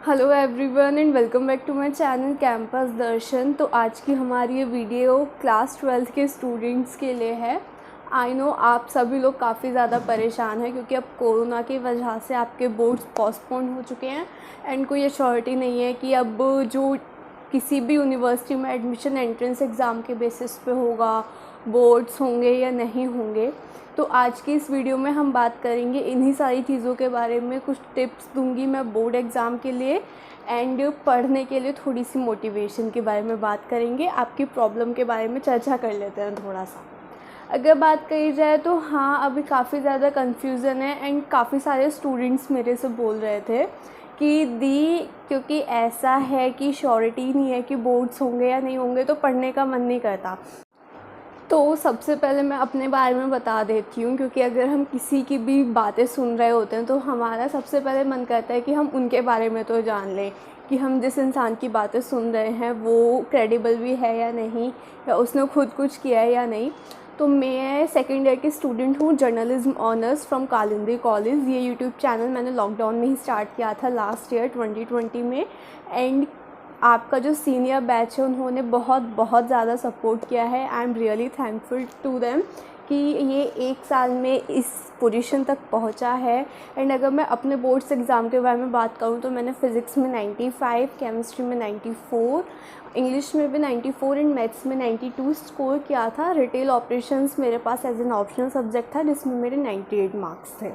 Hello everyone and welcome back to my channel campus Darshan. तो आज की हमारी ये वीडियो क्लास 12th के स्टूडेंट्स के लिए है। आई नो आप सभी लोग काफ़ी ज़्यादा परेशान हैं क्योंकि अब कोरोना की वजह से आपके बोर्ड्स पोस्टपोन हो चुके हैं एंड कोई एश्योरिटी नहीं है कि अब जो किसी भी यूनिवर्सिटी में एडमिशन एंट्रेंस एग्ज़ाम के बेसिस पे होगा, बोर्ड्स होंगे या नहीं होंगे। तो आज की इस वीडियो में हम बात करेंगे इन्हीं सारी चीज़ों के बारे में। कुछ टिप्स दूंगी मैं बोर्ड एग्ज़ाम के लिए एंड पढ़ने के लिए थोड़ी सी मोटिवेशन के बारे में बात करेंगे। आपकी प्रॉब्लम के बारे में चर्चा कर लेते हैं थोड़ा सा। अगर बात करी जाए तो हाँ, अभी काफ़ी ज़्यादा कन्फ्यूज़न है एंड काफ़ी सारे स्टूडेंट्स मेरे से बोल रहे थे कि दी क्योंकि ऐसा है कि श्योरिटी नहीं है कि बोर्ड्स होंगे या नहीं होंगे तो पढ़ने का मन नहीं करता। तो सबसे पहले मैं अपने बारे में बता देती हूँ, क्योंकि अगर हम किसी की भी बातें सुन रहे होते हैं तो हमारा सबसे पहले मन करता है कि हम उनके बारे में तो जान लें कि हम जिस इंसान की बातें सुन रहे हैं वो क्रेडिबल भी है या नहीं, या उसने खुद कुछ किया है या नहीं। तो मैं सेकेंड ईयर की स्टूडेंट हूँ, journalism honours from Kalindi college. ये यूट्यूब चैनल मैंने लॉकडाउन में ही स्टार्ट किया था लास्ट ईयर 2020 में। एंड आपका जो सीनियर बैच है उन्होंने बहुत बहुत ज़्यादा सपोर्ट किया है। I am really thankful to them कि ये एक साल में इस पोजीशन तक पहुंचा है। एंड अगर मैं अपने बोर्ड्स एग्ज़ाम के बारे में बात करूं तो मैंने फ़िज़िक्स में 95, केमिस्ट्री में 94, इंग्लिश में भी 94 एंड मैथ्स में 92 स्कोर किया था। रिटेल ऑपरेशंस मेरे पास एज एन ऑप्शनल सब्जेक्ट था जिसमें मेरे 98 मार्क्स थे।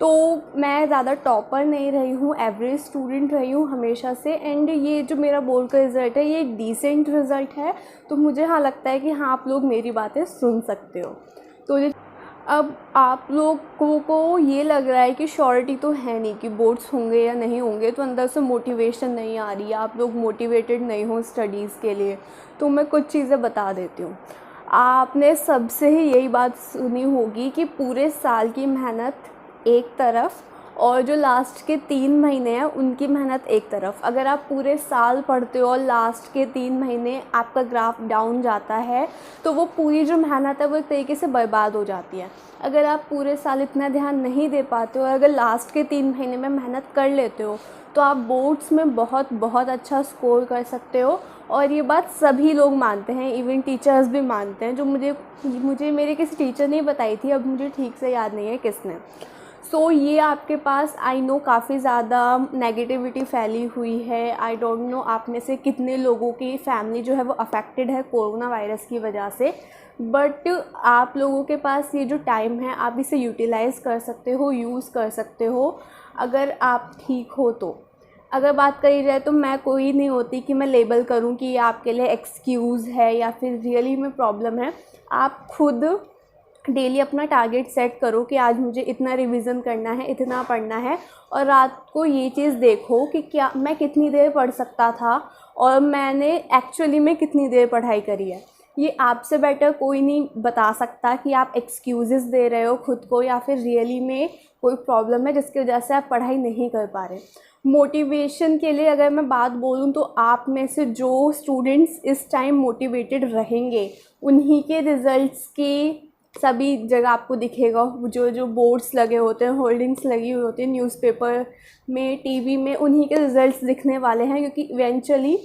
तो मैं ज़्यादा टॉपर नहीं रही हूँ, एवरेज स्टूडेंट रही हूँ हमेशा से। एंड ये जो मेरा बोर्ड का रिज़ल्ट है ये एक डिसेंट रिज़ल्ट है। तो मुझे हाँ लगता है कि हाँ आप लोग मेरी बातें सुन सकते हो। तो अब आप लोगों को ये लग रहा है कि श्योरिटी तो है नहीं कि बोर्ड्स होंगे या नहीं होंगे, तो अंदर से मोटिवेशन नहीं आ रही है, आप लोग मोटिवेटेड नहीं हो स्टडीज़ के लिए। तो मैं कुछ चीज़ें बता देती हूँ। आपने सबसे ही यही बात सुनी होगी कि पूरे साल की मेहनत एक तरफ और जो लास्ट के 3 महीने हैं उनकी मेहनत एक तरफ। अगर आप पूरे साल पढ़ते हो और लास्ट के 3 महीने आपका ग्राफ डाउन जाता है तो वो पूरी जो मेहनत है वो एक तरीके से बर्बाद हो जाती है। अगर आप पूरे साल इतना ध्यान नहीं दे पाते हो और अगर लास्ट के 3 महीने में मेहनत कर लेते हो तो आप बोर्ड्स में बहुत बहुत अच्छा स्कोर कर सकते हो। और ये बात सभी लोग मानते हैं, इवन टीचर्स भी मानते हैं। जो मुझे मेरे किसी टीचर ने बताई थी, अब मुझे ठीक से याद नहीं है किसने। सो ये आपके पास आई नो काफ़ी ज़्यादा नेगेटिविटी फैली हुई है। आई डोंट नो आप में से कितने लोगों की फैमिली जो है वो अफेक्टेड है कोरोना वायरस की वजह से। बट आप लोगों के पास ये जो टाइम है आप इसे यूटिलाइज़ कर सकते हो, यूज़ कर सकते हो अगर आप ठीक हो तो। अगर बात करी जाए तो मैं कोई नहीं होती कि मैं लेबल करूं कि ये आपके लिए एक्सक्यूज़ है या फिर रियली में प्रॉब्लम है। आप खुद डेली अपना टारगेट सेट करो कि आज मुझे इतना रिवीजन करना है, इतना पढ़ना है। और रात को ये चीज़ देखो कि क्या मैं कितनी देर पढ़ सकता था और मैंने एक्चुअली में कितनी देर पढ़ाई करी है। ये आपसे बेटर कोई नहीं बता सकता कि आप एक्सक्यूज़ेस दे रहे हो खुद को या फिर रियली में कोई प्रॉब्लम है जिसकी वजह से आप पढ़ाई नहीं कर पा रहे। मोटिवेशन के लिए अगर मैं बात बोलूँ तो आप में से जो स्टूडेंट्स इस टाइम मोटिवेटेड रहेंगे उन्हीं के रिज़ल्ट्स की सभी जगह आपको दिखेगा। जो बोर्ड्स लगे होते हैं, होल्डिंग्स लगी हुई होती है न्यूज़पेपर में, टीवी में, उन्हीं के रिज़ल्ट्स दिखने वाले हैं क्योंकि इवेंचुअली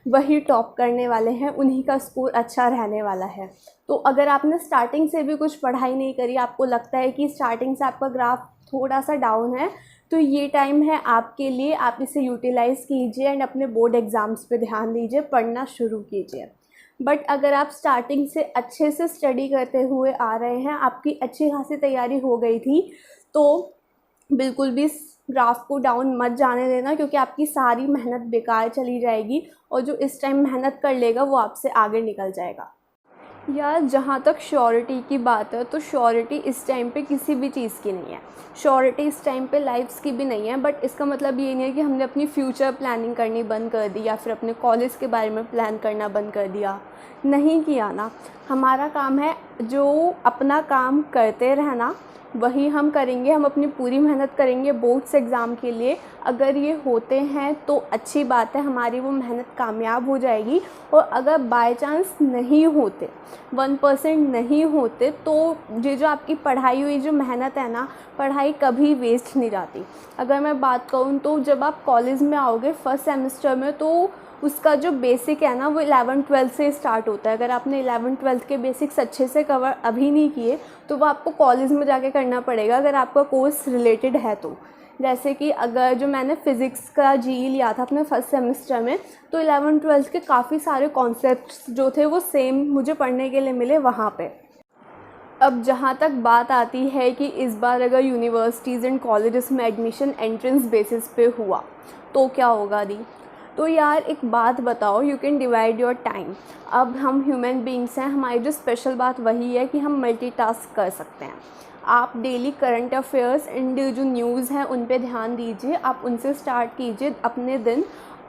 वही टॉप करने वाले हैं, उन्हीं का स्कोर अच्छा रहने वाला है। तो अगर आपने स्टार्टिंग से भी कुछ पढ़ाई नहीं करी, आपको लगता है कि स्टार्टिंग से आपका ग्राफ थोड़ा सा डाउन है, तो ये टाइम है आपके लिए। आप इसे यूटिलाइज़ कीजिए एंड अपने बोर्ड एग्ज़ाम्स पे ध्यान दीजिए, पढ़ना शुरू कीजिए। बट अगर आप स्टार्टिंग से अच्छे से स्टडी करते हुए आ रहे हैं, आपकी अच्छी खासी तैयारी हो गई थी, तो बिल्कुल भी ग्राफ को डाउन मत जाने देना क्योंकि आपकी सारी मेहनत बेकार चली जाएगी और जो इस टाइम मेहनत कर लेगा वो आपसे आगे निकल जाएगा। यार जहाँ तक श्योरिटी की बात है तो श्योरिटी इस टाइम पे किसी भी चीज़ की नहीं है। श्योरिटी इस टाइम पे लाइफ्स की भी नहीं है। बट इसका मतलब ये नहीं है कि हमने अपनी फ्यूचर प्लानिंग करनी बंद कर दी या फिर अपने कॉलेज के बारे में प्लान करना बंद कर दिया। नहीं किया ना। हमारा काम है जो अपना काम करते रहना वही हम करेंगे, हम अपनी पूरी मेहनत करेंगे बोर्ड्स एग्ज़ाम के लिए। अगर ये होते हैं तो अच्छी बात है, हमारी वो मेहनत कामयाब हो जाएगी। और अगर बाय चांस नहीं होते, 1% नहीं होते, तो ये जो आपकी पढ़ाई हुई जो मेहनत है ना, पढ़ाई कभी वेस्ट नहीं जाती। अगर मैं बात करूँ तो जब आप कॉलेज में आओगे फर्स्ट सेमेस्टर में, तो उसका जो बेसिक है ना वो 11-12 से स्टार्ट होता है। अगर आपने 11-12 के बेसिक्स अच्छे से कवर अभी नहीं किए तो वो आपको कॉलेज में जाके करना पड़ेगा, अगर आपका कोर्स रिलेटेड है तो। जैसे कि अगर जो मैंने फ़िज़िक्स का जीई लिया था अपने फर्स्ट सेमेस्टर में, तो 11-12 के काफ़ी सारे कॉन्सेप्ट्स जो थे वो सेम मुझे पढ़ने के लिए मिले वहाँ पे। अब जहाँ तक बात आती है कि इस बार अगर यूनिवर्सिटीज़ एंड कॉलेजेस में एडमिशन एंट्रेंस बेसिस पे हुआ तो क्या होगा दी। तो यार एक बात बताओ, you can divide your time. अब हम ह्यूमन बींग्स हैं, हमारी जो स्पेशल बात वही है कि हम मल्टीटास्क कर सकते हैं। आप डेली करंट अफेयर्स एंड जो न्यूज़ हैं उन पे ध्यान दीजिए, आप उनसे स्टार्ट कीजिए अपने दिन।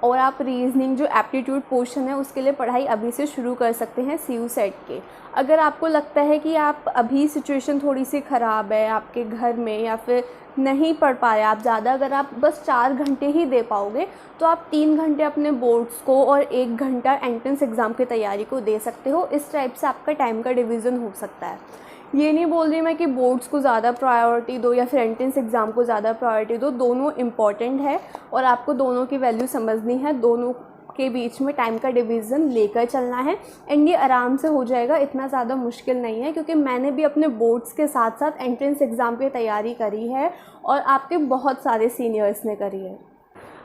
और आप रीजनिंग जो एप्टीट्यूड पोर्शन है उसके लिए पढ़ाई अभी से शुरू कर सकते हैं CU सेट के। अगर आपको लगता है कि आप अभी सिचुएशन थोड़ी सी ख़राब है आपके घर में या फिर नहीं पढ़ पाए आप ज़्यादा, अगर आप बस 4 घंटे ही दे पाओगे तो आप 3 घंटे अपने बोर्ड्स को और 1 घंटा एंट्रेंस एग्ज़ाम की तैयारी को दे सकते हो। इस टाइप से आपका टाइम का डिवीज़न हो सकता है। ये नहीं बोल रही मैं कि बोर्ड्स को ज़्यादा प्रायोरिटी दो या फिर एंट्रेंस एग्ज़ाम को ज़्यादा प्रायोरिटी दो, दोनों इम्पॉर्टेंट है और आपको दोनों की वैल्यू समझनी है, दोनों के बीच में टाइम का डिवीज़न लेकर चलना है। एंड ये आराम से हो जाएगा, इतना ज़्यादा मुश्किल नहीं है, क्योंकि मैंने भी अपने बोर्ड्स के साथ साथ एंट्रेंस एग्ज़ाम की तैयारी करी है और आपके बहुत सारे सीनियर्स ने करी है।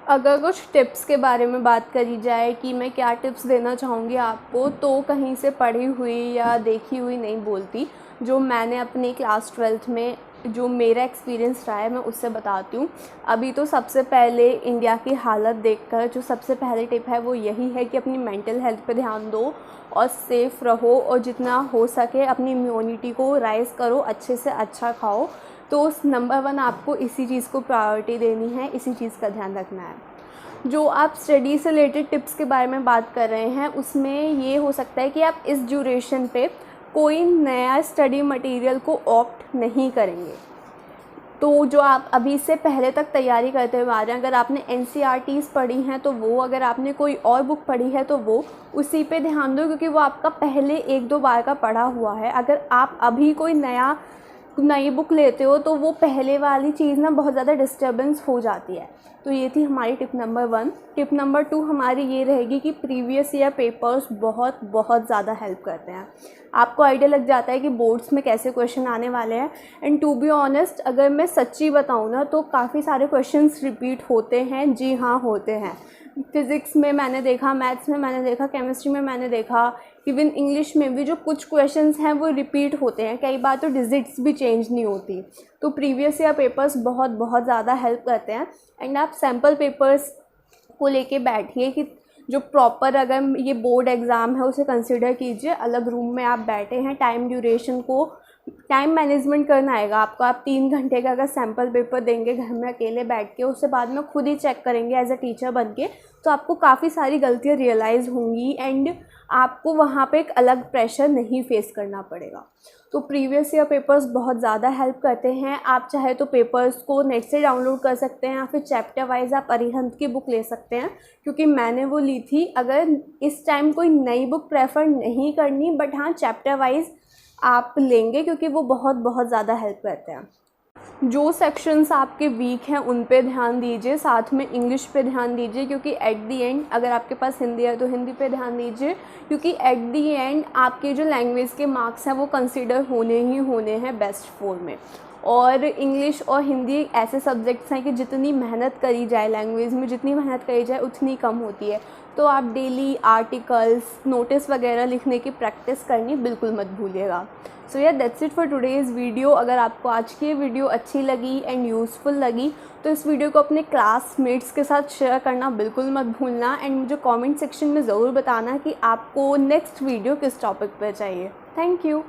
अगर कुछ टिप्स के बारे में बात करी जाए कि मैं क्या टिप्स देना चाहूँगी आपको, तो कहीं से पढ़ी हुई या देखी हुई नहीं बोलती। जो मैंने अपनी क्लास 12th में जो मेरा एक्सपीरियंस रहा है मैं उससे बताती हूँ। अभी तो सबसे पहले इंडिया की हालत देखकर जो सबसे पहली टिप है वो यही है कि अपनी मेंटल हेल्थ पे ध्यान दो और सेफ़ रहो और जितना हो सके अपनी इम्यूनिटी को राइज़ करो, अच्छे से अच्छा खाओ। तो नंबर 1 आपको इसी चीज़ को प्रायोरिटी देनी है, इसी चीज़ का ध्यान रखना है। जो आप स्टडी से रिलेटेड टिप्स के बारे में बात कर रहे हैं उसमें ये हो सकता है कि आप इस ड्यूरेशन पे कोई नया स्टडी मटेरियल को ऑप्ट नहीं करेंगे। तो जो आप अभी से पहले तक तैयारी करते हुए आ रहे हैं, अगर आपने NCERTs पढ़ी हैं तो वो, अगर आपने कोई और बुक पढ़ी है तो वो उसी पे ध्यान दो, क्योंकि वो आपका पहले 1-2 बार का पढ़ा हुआ है। अगर आप अभी कोई नई बुक लेते हो तो वो पहले वाली चीज़ ना बहुत ज़्यादा डिस्टर्बेंस हो जाती है। तो ये थी हमारी टिप नंबर 1। टिप नंबर 2 हमारी ये रहेगी कि प्रीवियस ईयर पेपर्स बहुत ज़्यादा हेल्प करते हैं। आपको आइडिया लग जाता है कि बोर्ड्स में कैसे क्वेश्चन आने वाले हैं। एंड टू बी ऑनेस्ट, अगर मैं सच्ची बताऊँ ना तो काफ़ी सारे क्वेश्चंस रिपीट होते हैं। जी हाँ, होते हैं। फ़िज़िक्स में मैंने देखा, मैथ्स में मैंने देखा, केमिस्ट्री में मैंने देखा, इवन इंग्लिश में भी जो कुछ क्वेश्चंस हैं वो रिपीट होते हैं। कई बार तो डिजिट्स भी चेंज नहीं होती। तो प्रीवियस ईयर पेपर्स बहुत ज़्यादा हेल्प करते हैं। एंड आप सैम्पल पेपर्स को लेके बैठिए कि जो प्रॉपर, अगर ये बोर्ड एग्ज़ाम है उसे कंसिडर कीजिए। अलग रूम में आप बैठे हैं, टाइम ड्यूरेशन को, टाइम मैनेजमेंट करना आएगा आपको। आप 3 घंटे का अगर सैम्पल पेपर देंगे घर में अकेले बैठ के, उससे बाद में खुद ही चेक करेंगे एज अ टीचर बन के, तो आपको काफ़ी सारी गलतियाँ रियलाइज़ होंगी एंड आपको वहाँ पे एक अलग प्रेशर नहीं फेस करना पड़ेगा। तो प्रीवियस ईयर पेपर्स बहुत ज़्यादा हेल्प करते हैं। आप चाहे तो पेपर्स को नेट से डाउनलोड कर सकते हैं या फिर चैप्टर वाइज आप अरिहंत की बुक ले सकते हैं, क्योंकि मैंने वो ली थी। अगर इस टाइम कोई नई बुक प्रेफर नहीं करनी, बट हाँ चैप्टर वाइज आप लेंगे क्योंकि वो बहुत ज़्यादा हेल्प करते हैं। जो सेक्शंस आपके वीक हैं उन पे ध्यान दीजिए, साथ में इंग्लिश पे ध्यान दीजिए, क्योंकि एट दी एंड अगर आपके पास हिंदी है तो हिंदी पे ध्यान दीजिए, क्योंकि एट दी एंड आपके जो लैंग्वेज के मार्क्स हैं वो कंसीडर होने ही होने हैं बेस्ट 4 में। और इंग्लिश और हिंदी ऐसे सब्जेक्ट्स हैं कि जितनी मेहनत करी जाए लैंग्वेज में, जितनी मेहनत करी जाए उतनी कम होती है। तो आप डेली आर्टिकल्स, नोटिस वगैरह लिखने की प्रैक्टिस करनी बिल्कुल मत भूलिएगा। सो या that's it for today's video. अगर आपको आज की ये वीडियो अच्छी लगी एंड यूज़फुल लगी तो इस वीडियो को अपने क्लासमेट्स के साथ शेयर करना बिल्कुल मत भूलना एंड मुझे कमेंट सेक्शन में ज़रूर बताना कि आपको नेक्स्ट वीडियो किस टॉपिक पर चाहिए। Thank you.